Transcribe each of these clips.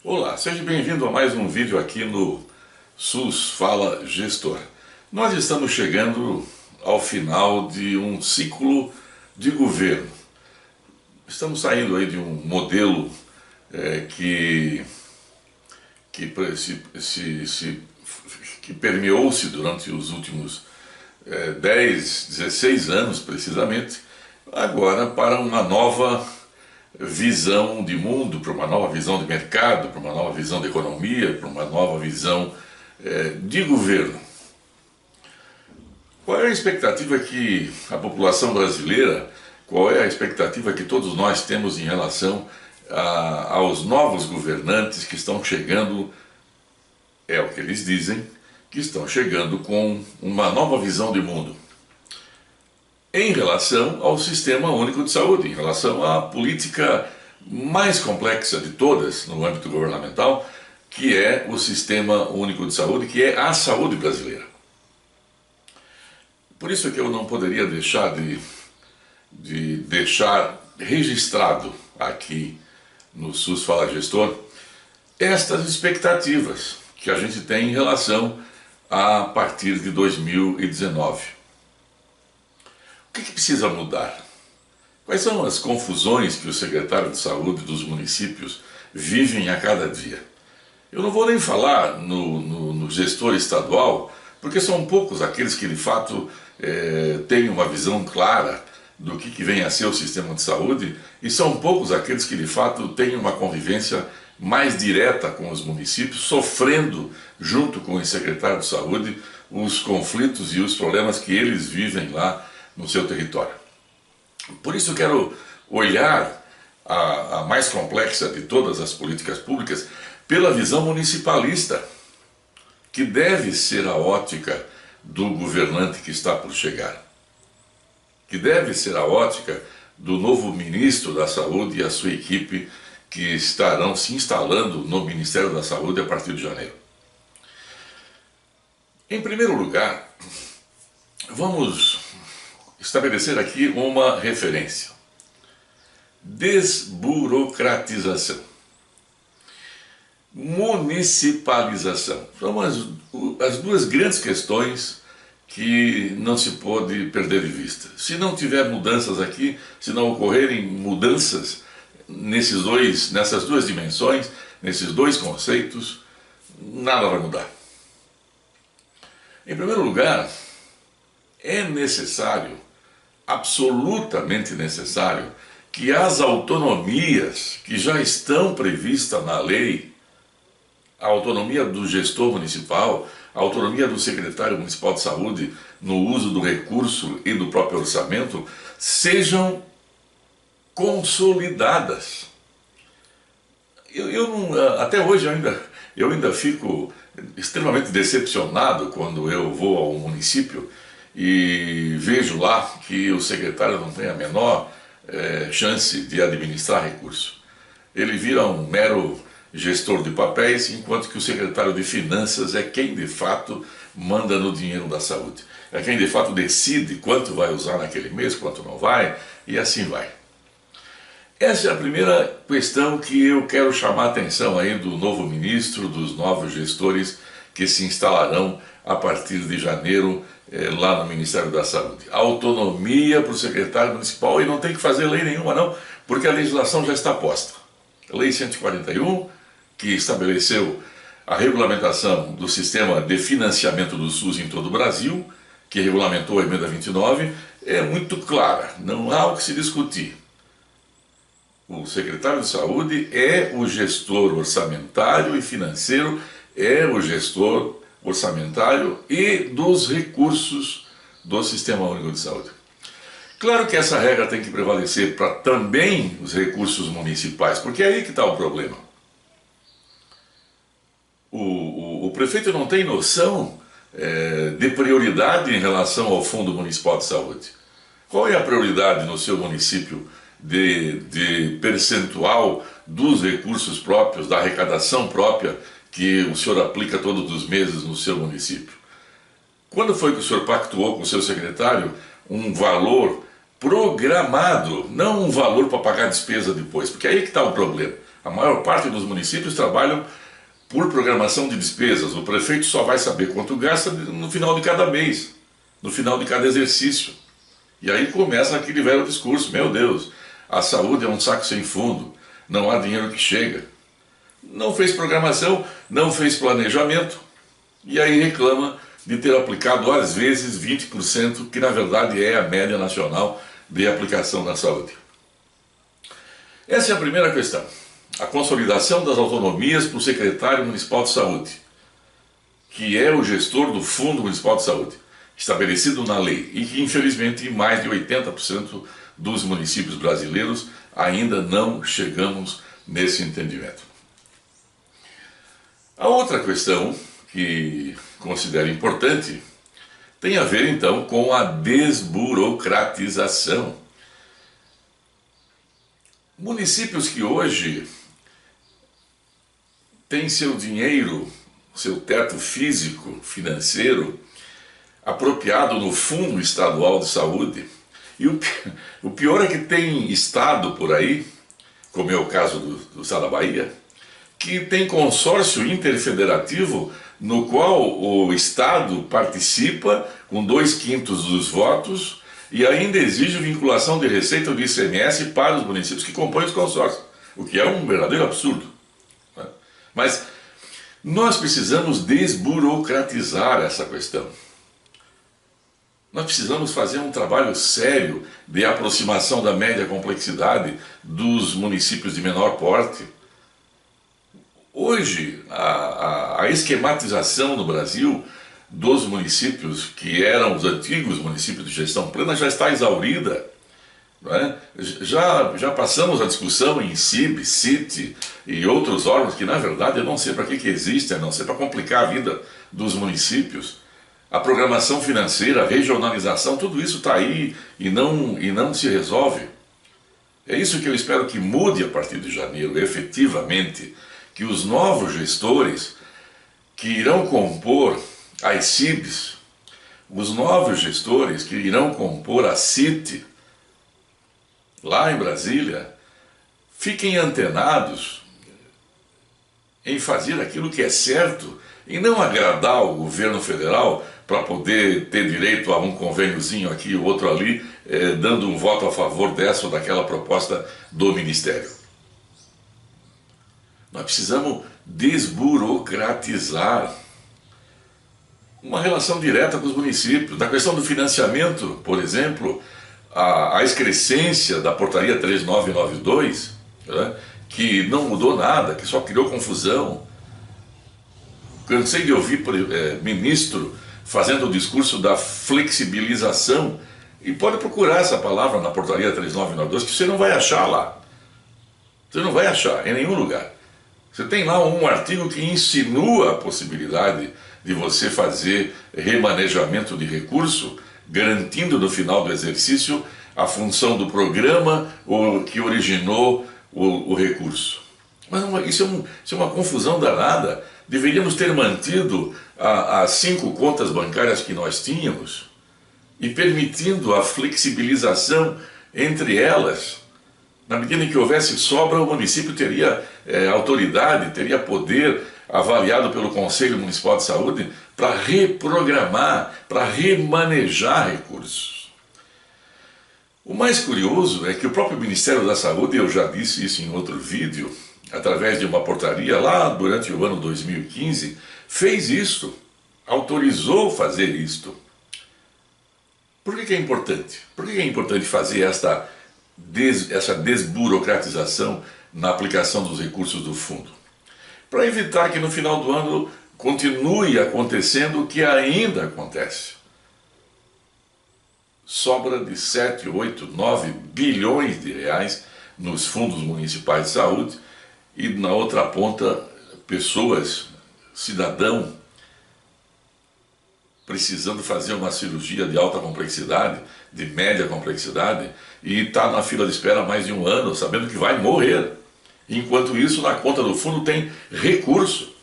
Olá, seja bem-vindo a mais um vídeo aqui no SUS Fala Gestor. Nós estamos chegando ao final de um ciclo de governo. Estamos saindo aí de um modelo que permeou-se durante os últimos 10, 16 anos precisamente, agora para uma nova visão de mundo, para uma nova visão de mercado, para uma nova visão de economia, para uma nova visão de governo. Qual é a expectativa que a população brasileira, qual é a expectativa que todos nós temos em relação aos novos governantes que estão chegando, é o que eles dizem, que estão chegando com uma nova visão de mundo em relação ao Sistema Único de Saúde, em relação à política mais complexa de todas no âmbito governamental, que é o Sistema Único de Saúde, que é a saúde brasileira. Por isso que eu não poderia deixar de deixar registrado aqui no SUS Fala Gestor estas expectativas que a gente tem em relação a partir de 2019. O que precisa mudar? Quais são as confusões que o secretário de saúde dos municípios vivem a cada dia? Eu não vou nem falar no gestor estadual, porque são poucos aqueles que de fato têm uma visão clara do que vem a ser o sistema de saúde, e são poucos aqueles que de fato têm uma convivência mais direta com os municípios, sofrendo junto com o secretário de saúde os conflitos e os problemas que eles vivem lá no seu território. Por isso eu quero olhar a mais complexa de todas as políticas públicas pela visão municipalista, que deve ser a ótica do governante que está por chegar, que deve ser a ótica do novo ministro da Saúde e a sua equipe que estarão se instalando no Ministério da Saúde a partir de janeiro. Em primeiro lugar, vamos estabelecer aqui uma referência: desburocratização, municipalização. São as duas grandes questões que não se pode perder de vista. Se não tiver mudanças aqui, se não ocorrerem mudanças nessas duas dimensões, nesses dois conceitos, nada vai mudar. Em primeiro lugar, é necessário, absolutamente necessário, que as autonomias que já estão previstas na lei, a autonomia do gestor municipal, a autonomia do secretário municipal de saúde no uso do recurso e do próprio orçamento, sejam consolidadas. Até hoje eu ainda fico extremamente decepcionado quando eu vou ao município e vejo lá que o secretário não tem a menor chance de administrar recurso. Ele vira um mero gestor de papéis, enquanto que o secretário de finanças é quem de fato manda no dinheiro da saúde. É quem de fato decide quanto vai usar naquele mês, quanto não vai, e assim vai. Essa é a primeira questão que eu quero chamar a atenção aí do novo ministro, dos novos gestores que se instalarão a partir de janeiro lá no Ministério da Saúde. Autonomia para o secretário municipal, e não tem que fazer lei nenhuma não, porque a legislação já está posta. A Lei 141, que estabeleceu a regulamentação do sistema de financiamento do SUS em todo o Brasil, que regulamentou a emenda 29, é muito clara, não há o que se discutir. O secretário de saúde é o gestor orçamentário e financeiro, é o gestor orçamentário e dos recursos do Sistema Único de Saúde. Claro que essa regra tem que prevalecer para também os recursos municipais, porque é aí que está o problema. O prefeito não tem noção de prioridade em relação ao Fundo Municipal de Saúde. Qual é a prioridade no seu município de percentual dos recursos próprios, da arrecadação própria que o senhor aplica todos os meses no seu município? Quando foi que o senhor pactuou com o seu secretário um valor programado, não um valor para pagar despesa depois? Porque aí que está o problema. A maior parte dos municípios trabalham por programação de despesas. O prefeito só vai saber quanto gasta no final de cada mês, no final de cada exercício. E aí começa aquele velho discurso: meu Deus, a saúde é um saco sem fundo, não há dinheiro que chega. Não fez programação, não fez planejamento, e aí reclama de ter aplicado às vezes 20%, que na verdade é a média nacional de aplicação na saúde. Essa é a primeira questão. A consolidação das autonomias para o secretário municipal de saúde, que é o gestor do Fundo Municipal de Saúde, estabelecido na lei, e que infelizmente em mais de 80% dos municípios brasileiros ainda não chegamos nesse entendimento. A outra questão que considero importante tem a ver então com a desburocratização. Municípios que hoje têm seu dinheiro, seu teto físico, financeiro, apropriado no Fundo Estadual de Saúde, e o pior é que tem estado por aí, como é o caso do estado da Bahia, que tem consórcio interfederativo no qual o Estado participa com 2/5 dos votos e ainda exige vinculação de receita ou de ICMS para os municípios que compõem os consórcios, o que é um verdadeiro absurdo. Mas nós precisamos desburocratizar essa questão. Nós precisamos fazer um trabalho sério de aproximação da média complexidade dos municípios de menor porte. Hoje, a esquematização no Brasil dos municípios, que eram os antigos municípios de gestão plena, já está exaurida. Não é? Já passamos a discussão em CIB, CIT e outros órgãos que, na verdade, eu não sei para que existem, a não ser para complicar a vida dos municípios. A programação financeira, a regionalização, tudo isso está aí e não se resolve. É isso que eu espero que mude a partir de janeiro, efetivamente, que os novos gestores que irão compor as CIBs, os novos gestores que irão compor a CIT, lá em Brasília, fiquem antenados em fazer aquilo que é certo e não agradar o governo federal para poder ter direito a um convêniozinho aqui e outro ali, dando um voto a favor dessa ou daquela proposta do Ministério. Nós precisamos desburocratizar uma relação direta com os municípios. Na questão do financiamento, por exemplo, a excrescência da portaria 3992, né, que não mudou nada, que só criou confusão. Cansei de ouvir ministro fazendo o discurso da flexibilização, e pode procurar essa palavra na portaria 3992, que você não vai achar lá. Você não vai achar em nenhum lugar. Você tem lá um artigo que insinua a possibilidade de você fazer remanejamento de recurso, garantindo no final do exercício a função do programa que originou o recurso. Mas isso é uma confusão danada. Deveríamos ter mantido as 5 contas bancárias que nós tínhamos e permitindo a flexibilização entre elas. Na medida em que houvesse sobra, o município teria autoridade, teria poder avaliado pelo Conselho Municipal de Saúde para reprogramar, para remanejar recursos. O mais curioso é que o próprio Ministério da Saúde, eu já disse isso em outro vídeo, através de uma portaria lá durante o ano 2015, fez isto, autorizou fazer isto. Por que é importante? Por que é importante fazer essa desburocratização na aplicação dos recursos do fundo? Para evitar que no final do ano continue acontecendo o que ainda acontece. Sobra de 7, 8, 9 bilhões de reais nos fundos municipais de saúde e na outra ponta pessoas, cidadão, precisando fazer uma cirurgia de alta complexidade, de média complexidade, e está na fila de espera há mais de um ano, sabendo que vai morrer. Enquanto isso, na conta do fundo tem recurso,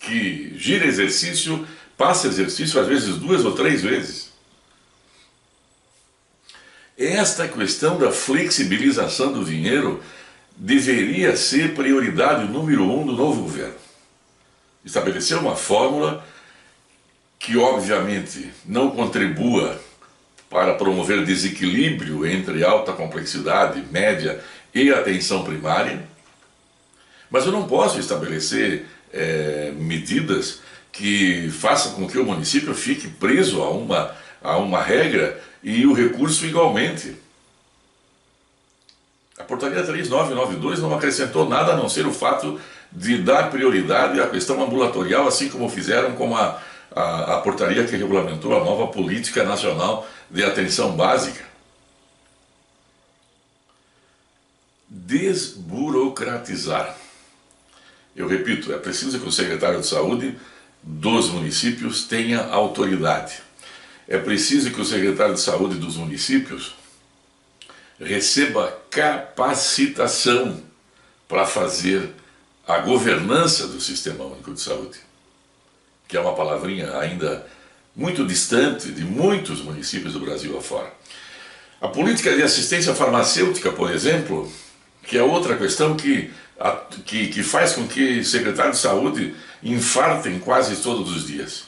que gira exercício, passa exercício, às vezes 2 ou 3 vezes. Esta questão da flexibilização do dinheiro deveria ser prioridade número 1 do novo governo. Estabelecer uma fórmula que obviamente não contribua para promover desequilíbrio entre alta complexidade, média e atenção primária, mas eu não posso estabelecer medidas que façam com que o município fique preso a uma regra e o recurso igualmente. A portaria 3992 não acrescentou nada a não ser o fato de dar prioridade à questão ambulatorial, assim como fizeram com a portaria que regulamentou a nova Política Nacional de Atenção Básica. Desburocratizar. Eu repito, é preciso que o secretário de Saúde dos municípios tenha autoridade. É preciso que o secretário de Saúde dos municípios receba capacitação para fazer a governança do Sistema Único de Saúde, que é uma palavrinha ainda muito distante de muitos municípios do Brasil afora. A política de assistência farmacêutica, por exemplo, que é outra questão que faz com que secretários de saúde infartem quase todos os dias.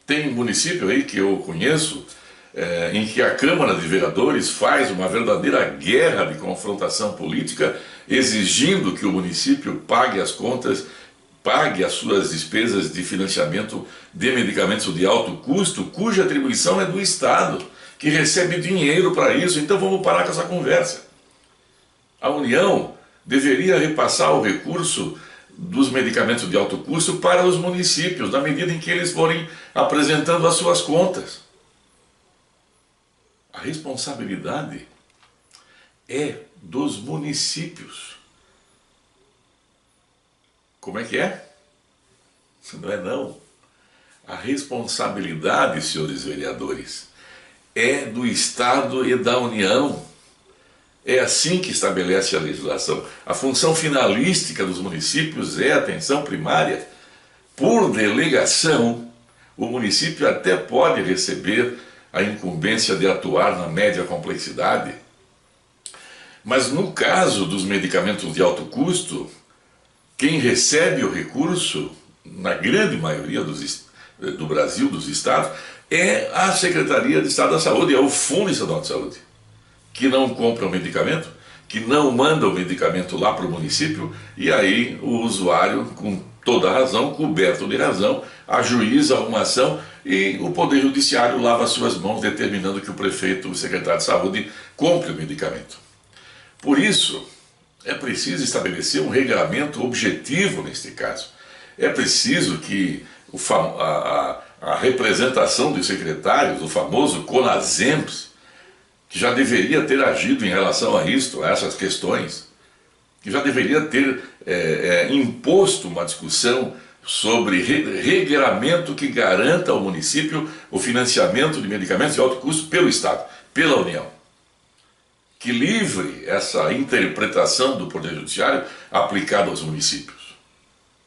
Tem município aí que eu conheço, em que a Câmara de Vereadores faz uma verdadeira guerra de confrontação política, exigindo que o município pague as contas, pague as suas despesas de financiamento de medicamentos de alto custo, cuja atribuição é do Estado, que recebe dinheiro para isso. Então vamos parar com essa conversa. A União deveria repassar o recurso dos medicamentos de alto custo para os municípios, na medida em que eles forem apresentando as suas contas. A responsabilidade é dos municípios. Como é que é? Não é não. A responsabilidade, senhores vereadores, é do Estado e da União. É assim que estabelece a legislação. A função finalística dos municípios é a atenção primária. Por delegação, o município até pode receber a incumbência de atuar na média complexidade, mas no caso dos medicamentos de alto custo, quem recebe o recurso, na grande maioria do Brasil, dos estados, é a Secretaria de Estado da Saúde, é o Fundo Estadual de Saúde, que não compra o medicamento, que não manda o medicamento lá para o município, e aí o usuário, com toda razão, coberto de razão, ajuiza uma ação e o Poder Judiciário lava suas mãos, determinando que o prefeito, o secretário de Saúde, compre o medicamento. Por isso, é preciso estabelecer um regramento objetivo neste caso. É preciso que a representação dos secretários, o famoso CONASEMPS, que já deveria ter agido em relação a isto, a essas questões, que já deveria ter imposto uma discussão sobre regramento que garanta ao município o financiamento de medicamentos de alto custo pelo Estado, pela União. Que livre essa interpretação do Poder Judiciário aplicada aos municípios.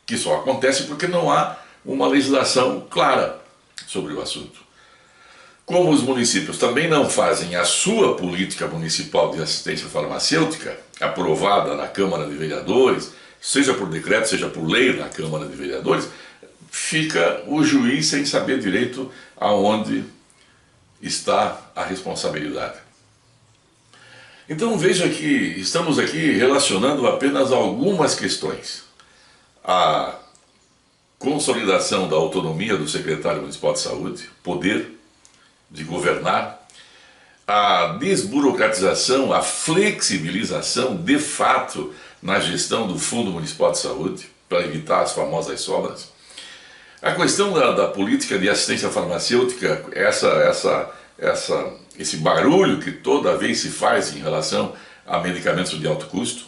Que só acontece porque não há uma legislação clara sobre o assunto. Como os municípios também não fazem a sua política municipal de assistência farmacêutica, aprovada na Câmara de Vereadores, seja por decreto, seja por lei na Câmara de Vereadores, fica o juiz sem saber direito aonde está a responsabilidade. Então veja que estamos aqui relacionando apenas algumas questões. A consolidação da autonomia do secretário municipal de saúde, poder de governar, a desburocratização, a flexibilização de fato na gestão do Fundo Municipal de Saúde, para evitar as famosas sobras. A questão da política de assistência farmacêutica, esse barulho que toda vez se faz em relação a medicamentos de alto custo,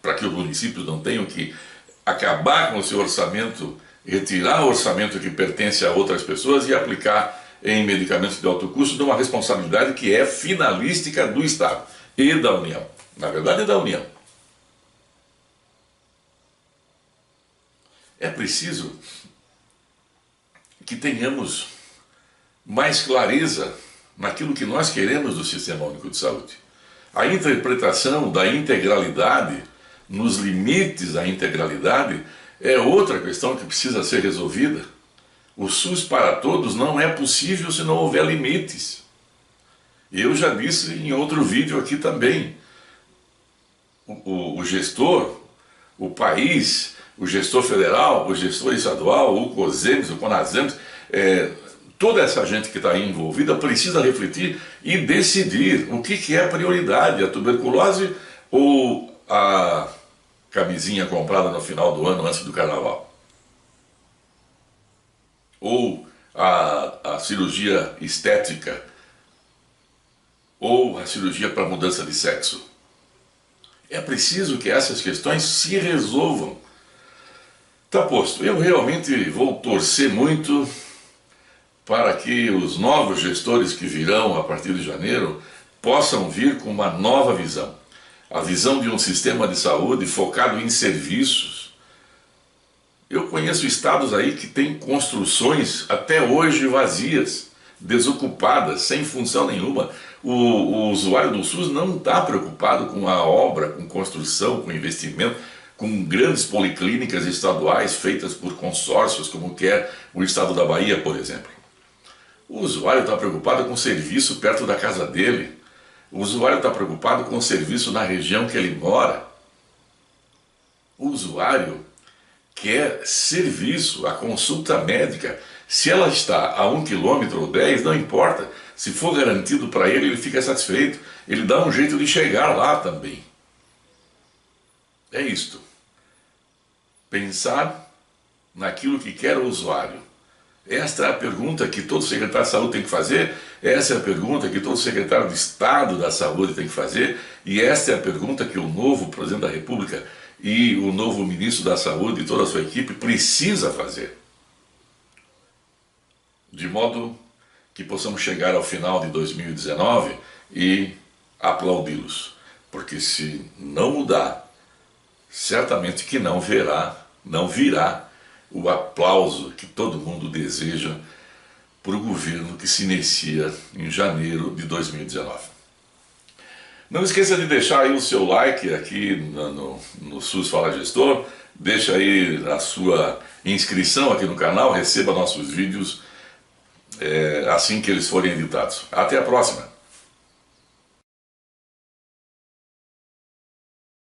para que os municípios não tenham que acabar com o seu orçamento, retirar o orçamento que pertence a outras pessoas e aplicar em medicamentos de alto custo, de uma responsabilidade que é finalística do Estado e da União. Na verdade, é da União. É preciso que tenhamos mais clareza naquilo que nós queremos do Sistema Único de Saúde. A interpretação da integralidade, nos limites da integralidade, é outra questão que precisa ser resolvida. O SUS para todos não é possível se não houver limites. Eu já disse em outro vídeo aqui também. O gestor, o país, o gestor federal, o gestor estadual, o COSEMES, o CONASEMES, toda essa gente que está aí envolvida precisa refletir e decidir o que é prioridade, a tuberculose ou a camisinha comprada no final do ano antes do carnaval. Ou a cirurgia estética, ou a cirurgia para mudança de sexo. É preciso que essas questões se resolvam. Tá posto, eu realmente vou torcer muito para que os novos gestores que virão a partir de janeiro possam vir com uma nova visão. A visão de um sistema de saúde focado em serviços. Eu conheço estados aí que têm construções até hoje vazias, desocupadas, sem função nenhuma. O usuário do SUS não está preocupado com a obra, com construção, com investimento, com grandes policlínicas estaduais feitas por consórcios, como quer o estado da Bahia, por exemplo. O usuário está preocupado com o serviço perto da casa dele. O usuário está preocupado com o serviço na região que ele mora. O usuário quer serviço, a consulta médica. Se ela está a 1 quilômetro ou 10, não importa. Se for garantido para ele, ele fica satisfeito. Ele dá um jeito de chegar lá também. É isto. Pensar naquilo que quer o usuário. Esta é a pergunta que todo secretário de saúde tem que fazer, essa é a pergunta que todo secretário de Estado da Saúde tem que fazer, e esta é a pergunta que o novo presidente da República e o novo ministro da Saúde e toda a sua equipe precisa fazer. De modo que possamos chegar ao final de 2019 e aplaudi-los. Porque se não mudar, certamente que não virá o aplauso que todo mundo deseja para o governo que se inicia em janeiro de 2019. Não esqueça de deixar aí o seu like aqui no SUS Fala Gestor, deixa aí a sua inscrição aqui no canal, receba nossos vídeos assim que eles forem editados. Até a próxima!